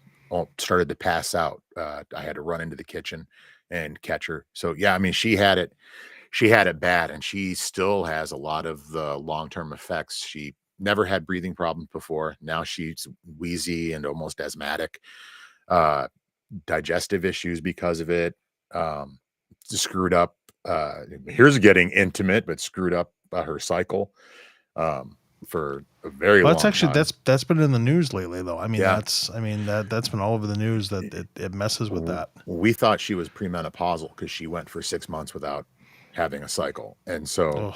Started to pass out. I had to run into the kitchen and catch her. So yeah, I mean, she had it bad, and she still has a lot of the long-term effects. She never had breathing problems before. Now she's wheezy and almost asthmatic, uh, digestive issues because of it. Um, screwed up. Here's getting intimate, but screwed up her cycle um, for a very Well, that's long actually time. that's been in the news lately, though. Yeah, I mean that's been all over the news that it messes with that. we thought she was premenopausal because she went for 6 months without having a cycle, and so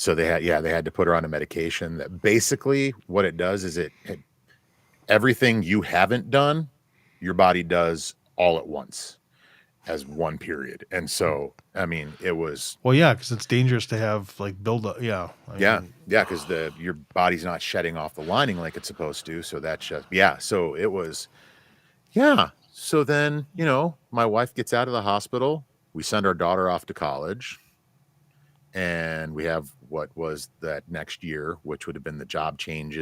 Ugh. they had to put her on a medication that basically what it does is everything you haven't done, your body does all at once as one period. And so, I mean, it was Well, yeah, because it's dangerous to have like build up. Yeah, I yeah, mean, yeah, because the your body's not shedding off the lining like it's supposed to. So that's just yeah. So it was yeah. So then, my wife gets out of the hospital. We send our daughter off to college. And we have what was that next year, which would have been the job change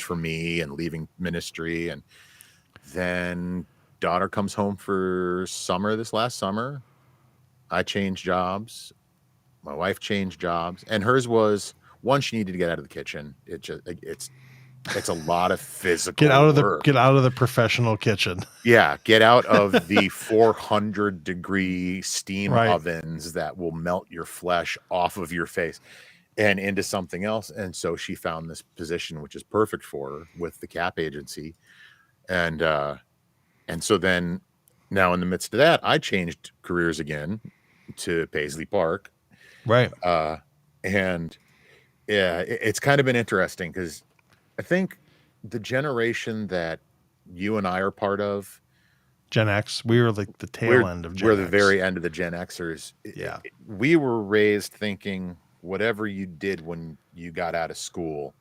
for me and leaving ministry. And then daughter comes home for summer this last summer. I changed jobs. My wife changed jobs, and hers was one, she needed to get out of the kitchen. It's a lot of physical work. get out of the professional kitchen. Yeah, get out of the 400-degree steam Right. ovens that will melt your flesh off of your face and into something else. And so she found this position, which is perfect for her with the CAP agency. And so then now in the midst of that, I changed careers again to Paisley Park. Right. And yeah, it's kind of been interesting because I think the generation that you and I are part of, Gen X. We were like the tail end of Gen we're X. the very end of the Gen Xers. Yeah. We were raised thinking whatever you did when you got out of school,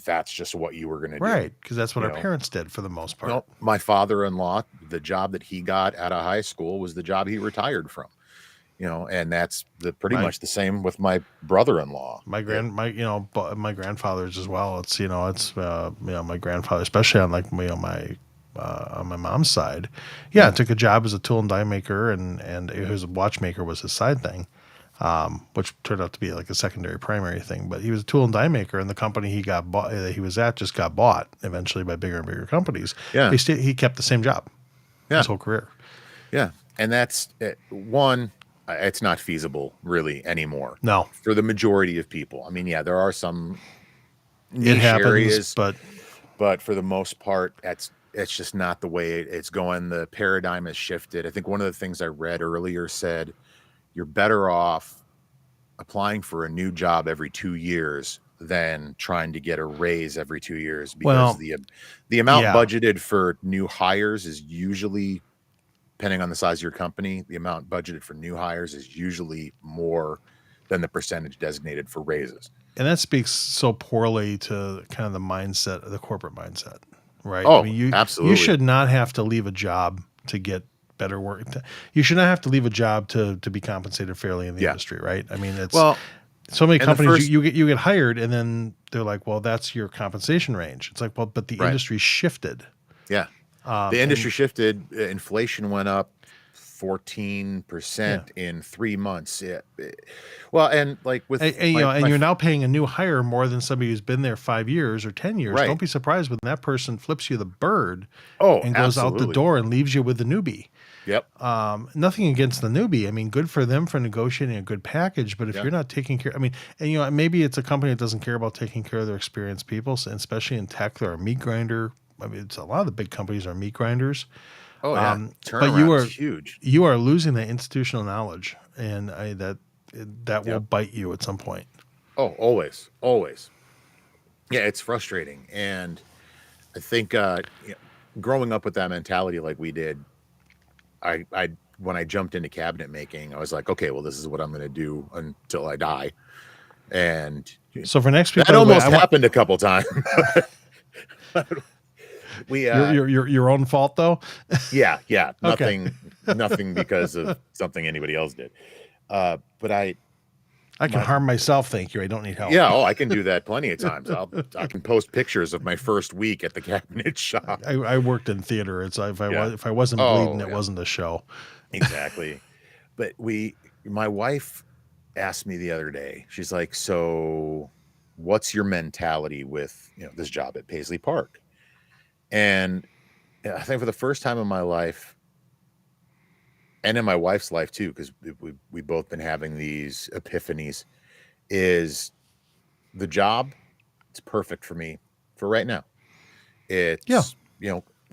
that's just what you were going to do. Right, because that's what You our know, parents did for the most part. well, my father-in-law, the job that he got out of high school was the job he retired from. And that's pretty much the same with my brother-in-law. My grandfather's as well. It's my grandfather, especially on like my on my mom's side. Yeah, took a job as a tool and die maker, and his watchmaker was his side thing, which turned out to be like a secondary primary thing. But he was a tool and die maker, and the company he got bought that he was at just got bought eventually by bigger and bigger companies. Yeah. He kept the same job his whole career. Yeah, and that's one. It's not feasible really anymore. No, for the majority of people. I mean, yeah, there are some it happens, areas, but for the most part, it's just not the way it's going. The paradigm has shifted. I think one of the things I read earlier said you're better off applying for a new job every 2 years than trying to get a raise every 2 years because the amount budgeted for new hires is usually, depending on the size of your company, the amount budgeted for new hires is usually more than the percentage designated for raises. And that speaks so poorly to kind of the mindset, the corporate mindset, right? I Oh, mean, you absolutely. should not have to leave a job to get better work. You should not have to leave a job to be compensated fairly in the Yeah. industry, right? I mean, it's Well, so many and the companies first, you get hired and then they're like, well, that's your compensation range. It's like, well, but the right. industry shifted. Yeah. The And industry shifted. Inflation went up 14% yeah, in 3 months. Well, and like with and, my, and you're now paying a new hire more than somebody who's been there 5 years or 10 years. right. Don't be surprised when that person flips you the bird Oh, and goes out the absolutely. door and leaves you with the newbie. Yep. Nothing against the newbie. I mean, good for them for negotiating a good package. But if Yeah. you're not taking care, I mean, and maybe it's a company that doesn't care about taking care of their experienced people, so, especially in tech. They're a meat grinder. I mean, it's a lot of the big companies are meat grinders. Oh, yeah. But Turnaround is huge. you are losing that institutional knowledge, and that will Yep. bite you at some point. Oh, always. Always. Yeah. It's frustrating. And I think growing up with that mentality like we did, I when I jumped into cabinet making, I was like, okay, well, this is what I'm going to do until I die. And So for next week, that by the way, almost I want happened a couple times. We your own fault though. yeah, Okay. nothing because of something anybody else did. But I can harm myself. Thank you. I don't need help. yeah, I can do that plenty of times. I can post pictures of my first week at the cabinet shop. I worked in theater. It's Yeah. if I wasn't bleeding, Oh, it yeah, wasn't a show. exactly. But my wife asked me the other day, she's like, so what's your mentality with, this job at Paisley Park? And I think for the first time in my life and in my wife's life too, because we both been having these epiphanies, is the job, it's perfect for me for right now. Yeah. It's,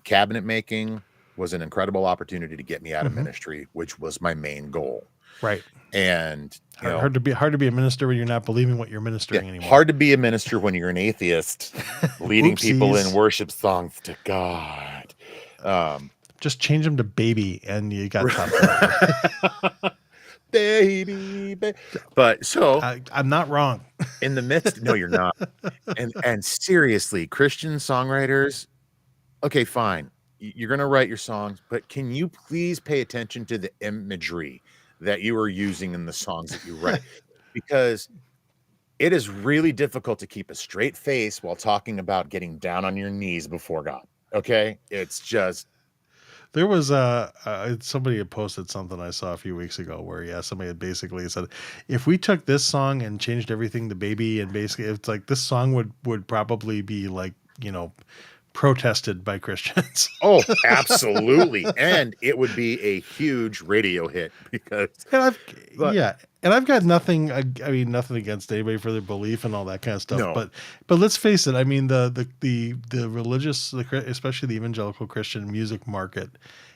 cabinet making was an incredible opportunity to get me out of Mhm. ministry, which was my main goal. Right. And, Hard to be a minister when you're not believing what you're yeah, ministering anymore. hard to be a minister when you're an atheist, leading people in Oopsies. worship songs to God. Just change them to baby, and you got top forever. baby. But so I'm not wrong. in the midst, no, you're not. And seriously, Christian songwriters, okay, fine. You're going to write your songs, but can you please pay attention to the imagery that you are using in the songs that you write? Because it is really difficult to keep a straight face while talking about getting down on your knees before God. Okay? It's just There was somebody had posted something I saw a few weeks ago where somebody had basically said, if we took this song and changed everything to baby, and basically it's like this song would probably be like, protested by Christians. oh, absolutely. And it would be a huge radio hit because And but I've got nothing. I mean, nothing against anybody for their belief and all that kind of stuff. no. But let's face it. I mean, the religious, especially the evangelical Christian music market,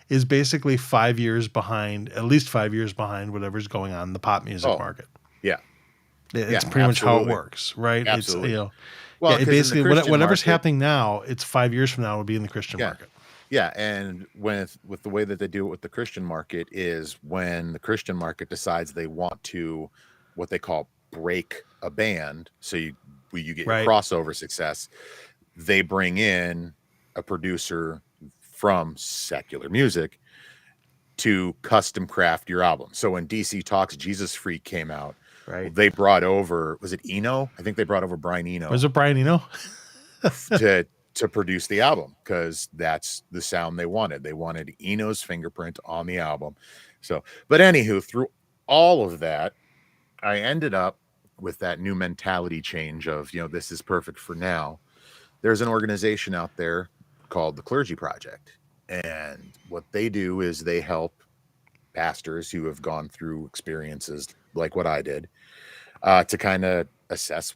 is basically 5 years behind, at least 5 years behind whatever's going on in the pop music Oh, market. yeah. It's Yeah, pretty much how it absolutely. works, right? Absolutely. It's Well, it because in the basically Christian whatever's market, happening now, it's 5 years from now will be in the Christian yeah. market. Yeah, and with the way that they do it with the Christian market is when the Christian market decides they want to what they call break a band, so you get your Right. crossover success, they bring in a producer from secular music to custom craft your album. So when DC Talks Jesus Freak came out, Right. they brought over, was it Eno? I think they brought over Brian Eno. Was it Brian Eno? to produce the album because that's the sound they wanted. They wanted Eno's fingerprint on the album. So, but anywho, through all of that, I ended up with that new mentality change of, this is perfect for now. There's an organization out there called the Clergy Project. And what they do is they help pastors who have gone through experiences like what I did to kind of assess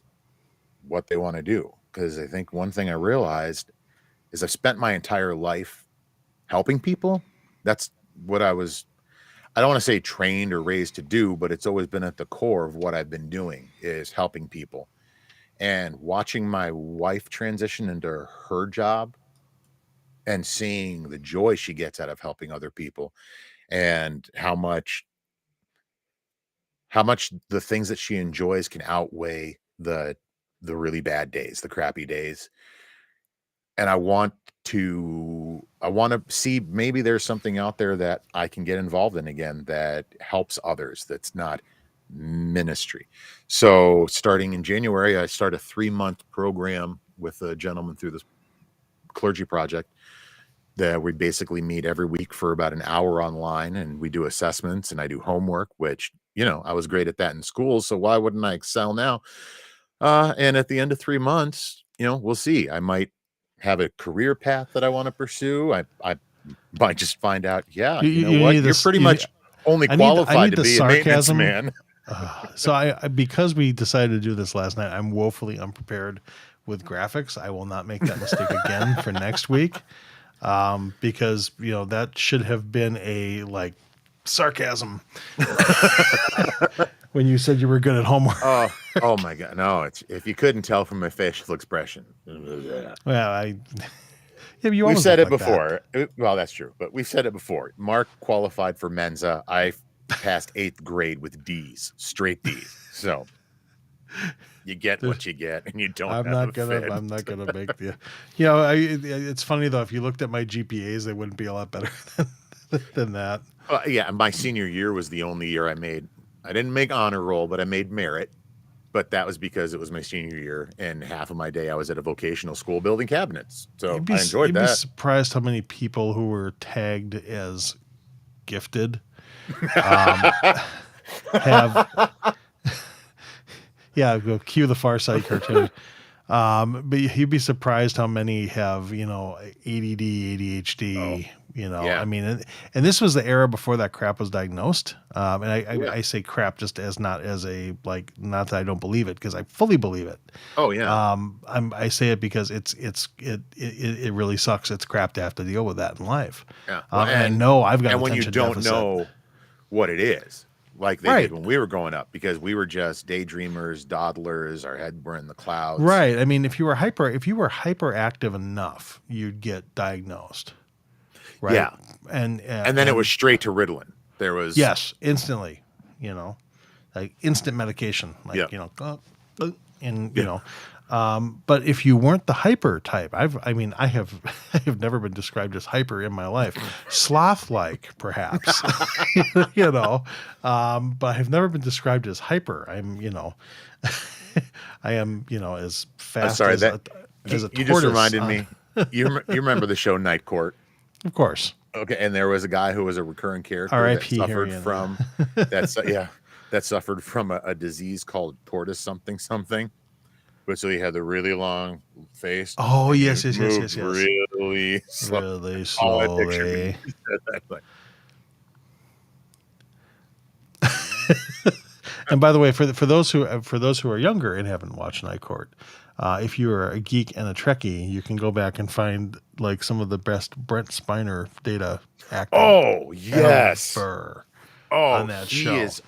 what they want to do. Because I think one thing I realized is I've spent my entire life helping people. That's what I don't want to say trained or raised to do, but it's always been at the core of what I've been doing is helping people. And watching my wife transition into her job and seeing the joy she gets out of helping other people and how much how much the things that she enjoys can outweigh the really bad days, the crappy days. And I want to see maybe there's something out there that I can get involved in again that helps others, that's not ministry. So starting in January, I start a 3-month program with a gentleman through this clergy project that we basically meet every week for about an hour online, and we do assessments and I do homework, which, I was great at that in school. So why wouldn't I excel now? And at the end of 3 months, we'll see. I might have a career path that I want to pursue. I might just find out, yeah, You, you know you need what? You're this. pretty much only I qualified need to the be a maintenance sarcasm. man. So I because we decided to do this last night, I'm woefully unprepared with graphics. I will not make that mistake again for next week. Because that should have been a like sarcasm when you said you were good at homework. Oh my God. No, it's, if you couldn't tell from my facial expression. Well, yeah, you We've always said look it like that. before. Well, that's true, but we've said it before. Mark qualified for Mensa. I passed 8th grade with D's, straight D's. So you get what you get, and you don't I'm have not a gonna. fit. I'm not gonna make the. It's funny though. If you looked at my GPAs, they wouldn't be a lot better than that. Yeah, my senior year was the only year I didn't make honor roll, but I made merit. But that was because it was my senior year, and half of my day I was at a vocational school building cabinets. So I enjoyed You'd be that. surprised how many people who were tagged as gifted have. Yeah, go cue the Far Side cartoon. But you'd be surprised how many have, ADD, ADHD, yeah. I mean, and this was the era before that crap was diagnosed. And Yeah. I say crap just as not as a, like, not that I don't believe it, because I fully believe it. Oh yeah. I say it because it really sucks. It's crap to have to deal with that in life. Yeah. Well, And I know I've got and when you attention don't deficit. know what it is, like they Right. did when we were growing up, because we were just daydreamers, dawdlers, our head were in the clouds. Right. I mean, if you were hyperactive enough, you'd get diagnosed. Right. Yeah. And then it was straight to Ritalin. There was yes, instantly, like instant medication, like, Yeah. But if you weren't the hyper type, I have I have never been described as hyper in my life, sloth-like perhaps, but I have never been described as hyper. I'm, I am, as fast sorry, as a you tortoise. just reminded me. You remember the show Night Court? Of course. Okay, and there was a guy who was a recurring character that R.I.P. suffered Harry, from that suffered from a disease called tortoise something. But so he had the really long face. Oh, and yes, he yes, yes, moved yes, yes. really slow. Really All I pictured when slowly. you said that, like, And by the way, for those who are younger and haven't watched Night Court, if you are a geek and a Trekkie, you can go back and find like some of the best Brent Spiner data acting. oh yes, ever on on that he show. is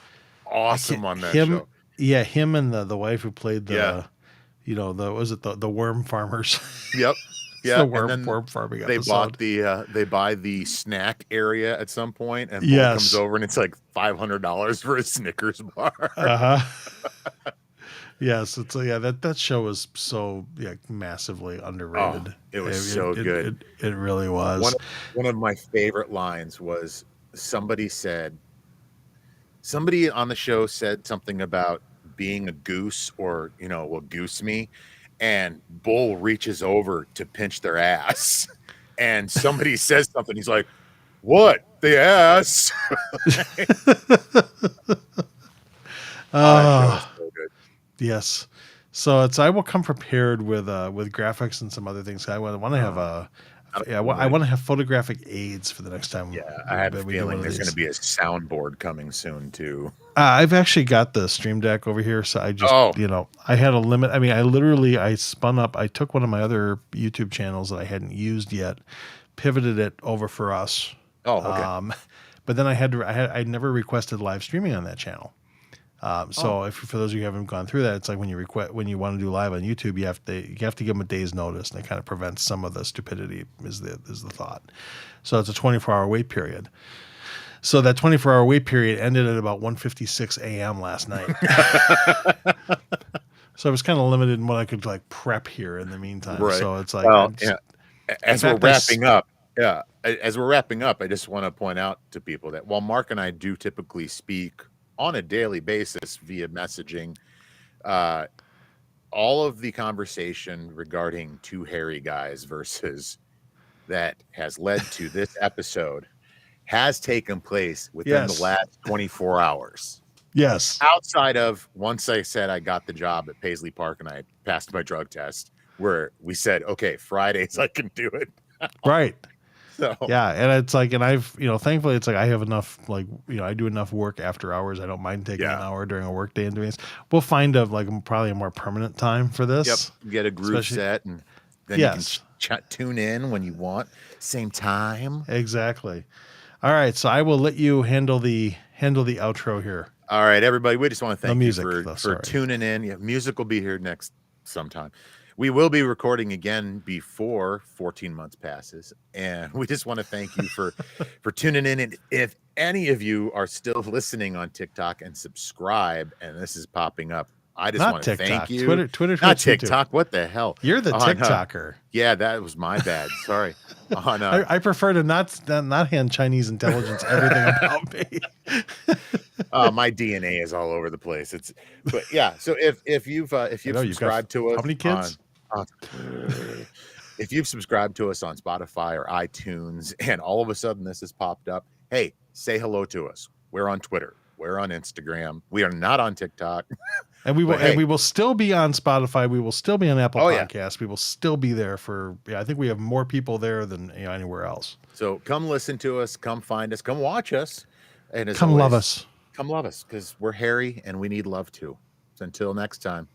awesome on that show. Yeah, him and the wife who played the, Yeah. the worm farmers. Yep. It's Yeah, the and then worm farming they episode. they buy the snack area at some point, and Bull Yes. comes over and it's like $500 for a Snickers bar. Yes, it's that show was so massively underrated. It was so good. It really was. One of my favorite lines was somebody on the show said something about being a goose, or will goose me, and Bull reaches over to pinch their ass, and somebody says something. He's like, "What? The ass?" So good. Yes. So I will come prepared with graphics and some other things. I want to have I want to have photographic aids for the next time. Yeah, I have a we do feeling one of there's going these. to be a soundboard coming soon too. I've actually got the Stream Deck over here, so I just I had a limit. I mean, I spun up. I took one of my other YouTube channels that I hadn't used yet, pivoted it over for us. Oh, okay. But then I never requested live streaming on that channel. So if for those of you who haven't gone through that, it's like when you want to do live on YouTube, you have to give them a day's notice, and it kind of prevents some of the stupidity is the thought. So it's a 24-hour wait period. So that 24-hour wait period ended at about 1:56 a.m. last night. So I was kind of limited in what I could like prep here in the meantime. Right. So it's like, Well, yeah. in As we're fact, wrapping up, yeah, as we're wrapping up, I just want to point out to people that while Mark and I do typically speak on a daily basis via messaging, uh, all of the conversation regarding two hairy guys versus that has led to this episode has taken place within the Yes. last 24 hours. yes, Outside of once I said I got the job at Paisley Park and I passed my drug test, where we said, okay, Fridays I can do it. right. So Yeah. And it's like, and I've, thankfully it's like I have enough, like, I do enough work after hours. I don't mind taking an hour during a work day and doing this. We'll find probably a more permanent time for this. get a groove set and then Yes. you can tune in when you want, same time. Exactly. All right. So I will let you handle the outro here. All right, everybody. We just want to thank music, you though, for sorry. tuning in. Yeah, music will be here next sometime. We will be recording again before 14 months passes, and we just want to thank you for tuning in. And if any of you are still listening on TikTok and subscribe, and this is popping up, I just want to thank you. Twitter, not Twitch, TikTok. What the hell? You're the TikToker. Yeah, that was my bad. Sorry. I prefer to not hand Chinese intelligence everything about me. My DNA is all over the place. But yeah. So if you've subscribed to us, how many kids? If you've subscribed to us on Spotify or iTunes, and all of a sudden this has popped up, hey, say hello to us. We're on Twitter. We're on Instagram. We are not on TikTok. And we will still be on Spotify. We will still be on Apple Podcasts. We will still be there I think we have more people there than anywhere else. So come listen to us, come find us, come watch us, and come love us. Come love us, because we're hairy and we need love too. So until next time.